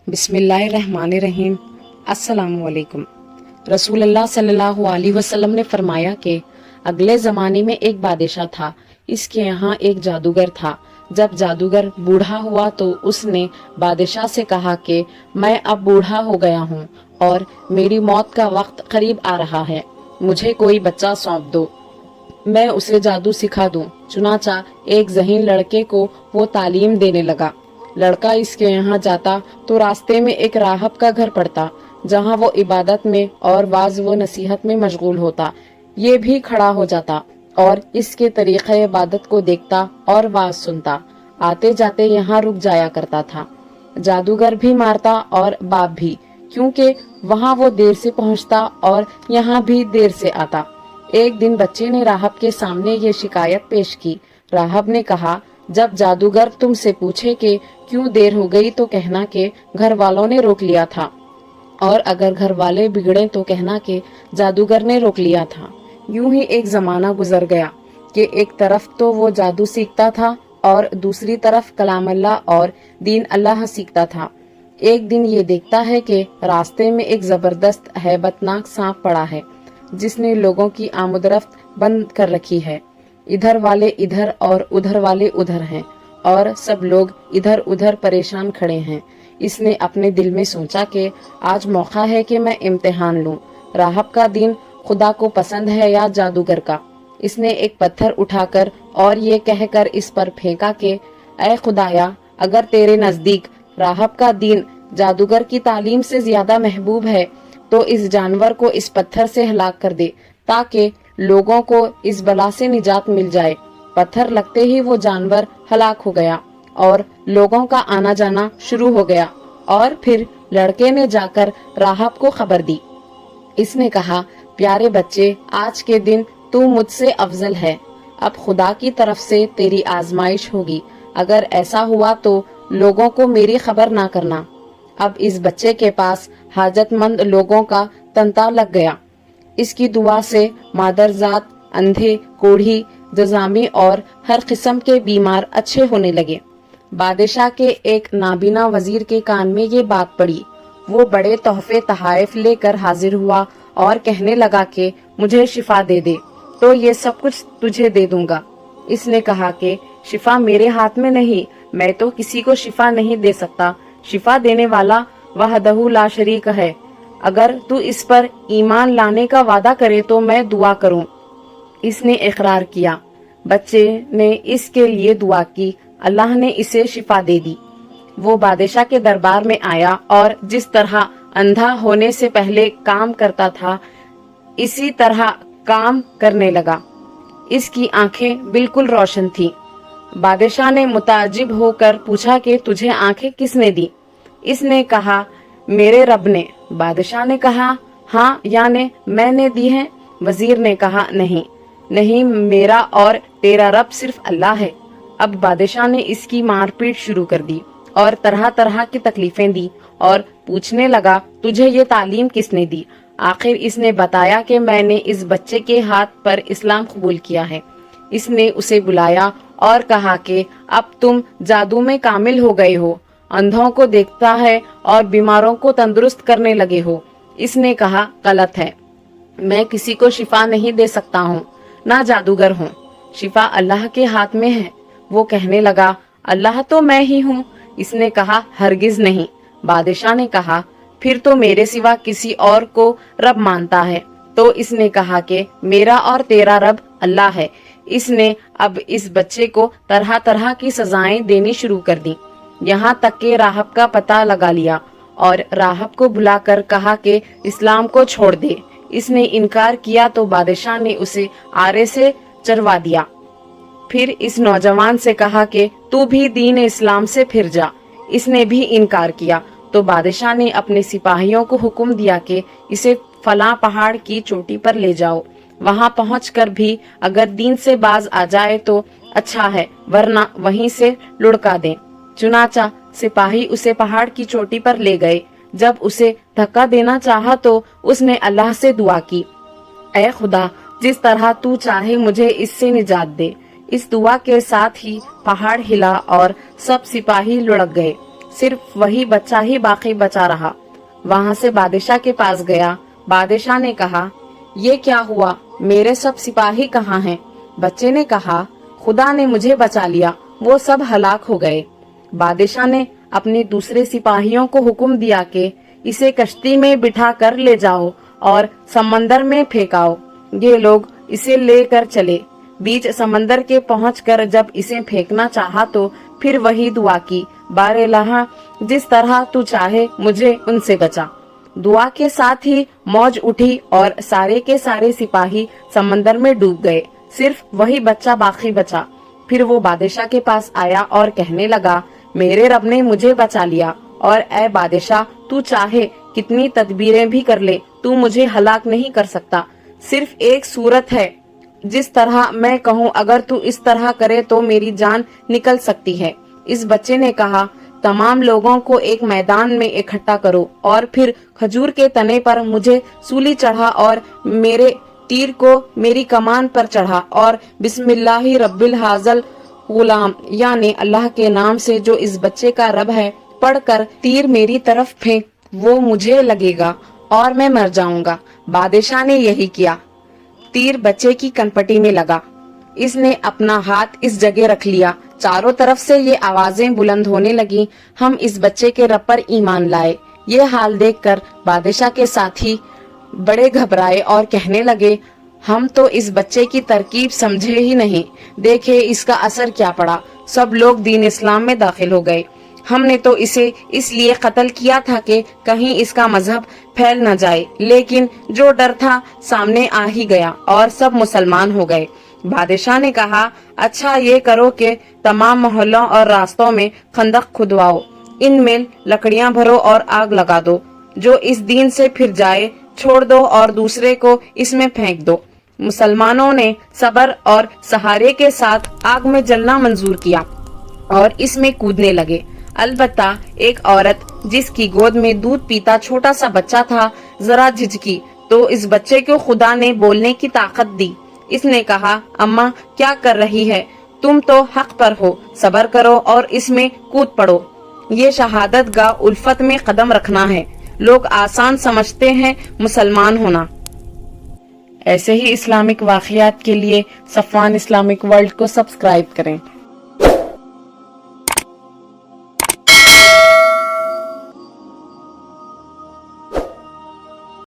बिस्मिल्लाहिर्रहमानिर्रहीम। अस्सलाम वालेकुम। रसूल अल्लाह सल्लल्लाहु अलैहि वसल्लम ने फरमाया कि अगले ज़माने में एक बादशाह था। इसके यहाँ एक जादूगर था। जब जादूगर बूढ़ा हुआ तो उसने बादशाह से कहा कि मैं अब बूढ़ा हो गया हूँ और मेरी मौत का वक्त करीब आ रहा है, मुझे कोई बच्चा सौंप दो, मैं उसे जादू सिखा दूं। चुनाचा एक ज़हीन लड़के को वो तालीम देने लगा। लड़का इसके यहाँ जाता तो रास्ते में एक राहब का घर पड़ता, जहाँ वो इबादत में और वाज व नसीहत में मशगूल होता। ये भी खड़ा हो जाता और इसके तरीक़े इबादत को देखता और वाज सुनता। आते जाते यहाँ रुक जाया करता था। जादूगर भी मारता और बाप भी, क्योंकि वहाँ वो देर से पहुँचता और यहाँ भी देर से आता। एक दिन बच्चे ने राहब के सामने ये शिकायत पेश की। राहब ने कहा, जब जादूगर तुमसे पूछे कि क्यों देर हो गई तो कहना कि घर वालों ने रोक लिया था, और अगर घर वाले बिगड़े तो कहना कि जादूगर ने रोक लिया था। यूं ही एक जमाना गुजर गया कि एक तरफ तो वो जादू सीखता था और दूसरी तरफ कलाम अल्लाह और दीन अल्लाह सीखता था। एक दिन ये देखता है कि रास्ते में एक जबरदस्त हैबतनाक सांप पड़ा है, जिसने लोगों की आमदरफ्त बंद कर रखी है। इधर वाले इधर और उधर वाले उधर हैं और सब लोग इधर उधर परेशान खड़े हैं। इसने अपने दिल में सोचा कि आज मौका है कि मैं इम्तिहान लूं। राहब का दीन खुदा को पसंद है या जादूगर का। इसने एक पत्थर उठाकर और ये कहकर इस पर फेंका कि ऐ खुदाया, अगर तेरे नजदीक राहब का दीन जादूगर की तालीम से ज्यादा महबूब है तो इस जानवर को इस पत्थर से हलाक कर दे, ताकि लोगों को इस बला से निजात मिल जाए। पत्थर लगते ही वो जानवर हलाक हो गया और लोगों का आना जाना शुरू हो गया। और फिर लड़के ने जाकर राहब को खबर दी। इसने कहा, प्यारे बच्चे, आज के दिन तू मुझसे अफजल है। अब खुदा की तरफ से तेरी आजमाइश होगी। अगर ऐसा हुआ तो लोगों को मेरी खबर ना करना। अब इस बच्चे के पास हाजतमंद लोगों का तंता लग गया। इसकी दुआ से मादरजात, अंधे, कोढ़ी, जजामी और हर किस्म के बीमार अच्छे होने लगे। बादशाह के एक नाबीना वजीर के कान में ये बात पड़ी। वो बड़े तोहफे तहाइफ लेकर हाजिर हुआ और कहने लगा कि मुझे शिफा दे दे तो ये सब कुछ तुझे दे दूंगा। इसने कहा कि शिफा मेरे हाथ में नहीं, मैं तो किसी को शिफा नहीं दे सकता। शिफा देने वाला वहदहू ला शरीक है। अगर तू इस पर ईमान लाने का वादा करे तो मैं दुआ करूं। इसने इकरार किया। बच्चे ने इसके लिए दुआ की। अल्लाह ने इसे शिफा दे दी। वो बादशाह के दरबार में आया और जिस तरह अंधा होने से पहले काम करता था, इसी तरह काम करने लगा। इसकी आंखें बिल्कुल रोशन थीं। बादशाह ने मुताजिब होकर पूछा कि तुझे आंखें किसने दी? इसने कहा, मेरे रब ने। बादशाह ने कहा, हाँ, यानी मैंने दी है? वजीर ने कहा, नहीं नहीं, मेरा और तेरा रब सिर्फ अल्लाह है। अब बादशाह ने इसकी मारपीट शुरू कर दी और तरह तरह की तकलीफें दी और पूछने लगा, तुझे ये तालीम किसने दी? आखिर इसने बताया कि मैंने इस बच्चे के हाथ पर इस्लाम कबूल किया है। इसने उसे बुलाया और कहा कि अब तुम जादू में कामिल हो गए हो, अंधों को देखता है और बीमारों को तंदुरुस्त करने लगे हो। इसने कहा, गलत है, मैं किसी को शिफा नहीं दे सकता हूँ, ना जादूगर हूँ। शिफा अल्लाह के हाथ में है। वो कहने लगा, अल्लाह तो मैं ही हूँ। इसने कहा, हरगिज नहीं। बादशाह ने कहा, फिर तो मेरे सिवा किसी और को रब मानता है। तो इसने कहा कि मेरा और तेरा रब अल्लाह है। इसने अब इस बच्चे को तरह तरह की सजाएं देनी शुरू कर दी, यहाँ तक कि राहब का पता लगा लिया और राहब को बुलाकर कहा कि इस्लाम को छोड़ दे। इसने इनकार किया तो बादशाह ने उसे आरे से चरवा दिया। फिर इस नौजवान से कहा कि तू भी दीन इस्लाम से फिर जा। इसने भी इनकार किया तो बादशाह ने अपने सिपाहियों को हुक्म दिया कि इसे फलां पहाड़ की चोटी पर ले जाओ। वहां पहुंचकर भी अगर दीन से बाज आ जाए तो अच्छा है, वरना वहीं से लुढ़का दें। चुनाचा सिपाही उसे पहाड़ की चोटी पर ले गए। जब उसे धक्का देना चाहा तो उसने अल्लाह से दुआ की, ऐ खुदा, जिस तरह तू चाहे मुझे इससे निजात दे। इस दुआ के साथ ही पहाड़ हिला और सब सिपाही लुढ़क गए। सिर्फ वही बच्चा ही बाकी बचा रहा। वहां से बादशाह के पास गया। बादशाह ने कहा, ये क्या हुआ, मेरे सब सिपाही कहाँ हैं? बच्चे ने कहा, खुदा ने मुझे बचा लिया, वो सब हलाक हो गए। बादशाह ने अपने दूसरे सिपाहियों को हुक्म दिया कि इसे कश्ती में बिठा कर ले जाओ और समंदर में फेंकाओ। ये लोग इसे लेकर चले। बीच समंदर के पहुंचकर जब इसे फेंकना चाहा तो फिर वही दुआ की, बारे अल्लाह, जिस तरह तू चाहे मुझे उनसे बचा। दुआ के साथ ही मौज उठी और सारे के सारे सिपाही समंदर में डूब गए। सिर्फ वही बच्चा बाकी बचा। फिर वो बादशाह के पास आया और कहने लगा, मेरे रब ने मुझे बचा लिया और ए बादशाह, तू चाहे कितनी तदबीरें भी कर ले, तू मुझे हलाक नहीं कर सकता। सिर्फ एक सूरत है, जिस तरह मैं कहूँ अगर तू इस तरह करे तो मेरी जान निकल सकती है। इस बच्चे ने कहा, तमाम लोगों को एक मैदान में इकट्ठा करो और फिर खजूर के तने पर मुझे सूली चढ़ा और मेरे तीर को मेरी कमान पर चढ़ा और बिस्मिल्लाहि रब्बिल हाजल गुलाम, यानी अल्लाह के नाम से जो इस बच्चे का रब है, पढ़कर तीर मेरी तरफ फेंक, वो मुझे लगेगा और मैं मर जाऊंगा। बादशाह ने यही किया। तीर बच्चे की कनपटी में लगा। इसने अपना हाथ इस जगह रख लिया। चारों तरफ से ये आवाजें बुलंद होने लगी, हम इस बच्चे के रब पर ईमान लाए। ये हाल देखकर बादशाह के साथी बड़े घबराए और कहने लगे, हम तो इस बच्चे की तरकीब समझे ही नहीं, देखे इसका असर क्या पड़ा। सब लोग दीन इस्लाम में दाखिल हो गए। हमने तो इसे इसलिए कत्ल किया था कि कहीं इसका मजहब फैल न जाए, लेकिन जो डर था सामने आ ही गया और सब मुसलमान हो गए। बादशाह ने कहा, अच्छा ये करो कि तमाम मोहल्लों और रास्तों में खंदक खुदवाओ, इनमें लकड़ियां भरो और आग लगा दो। जो इस दीन से फिर जाए छोड़ दो और दूसरे को इसमें फेंक दो। मुसलमानों ने सब्र और सहारे के साथ आग में जलना मंजूर किया और इसमें कूदने लगे। अलबत्ता एक औरत जिसकी गोद में दूध पीता छोटा सा बच्चा था जरा झिझकी, तो इस बच्चे को खुदा ने बोलने की ताकत दी। इसने कहा, अम्मा क्या कर रही है, तुम तो हक पर हो, सब्र करो और इसमें कूद पड़ो। ये शहादत का उल्फत में कदम रखना है। लोग आसान समझते हैं मुसलमान होना। ऐसे ही इस्लामिक वाक़ियात के लिए सफ़वान इस्लामिक वर्ल्ड को सब्सक्राइब करें।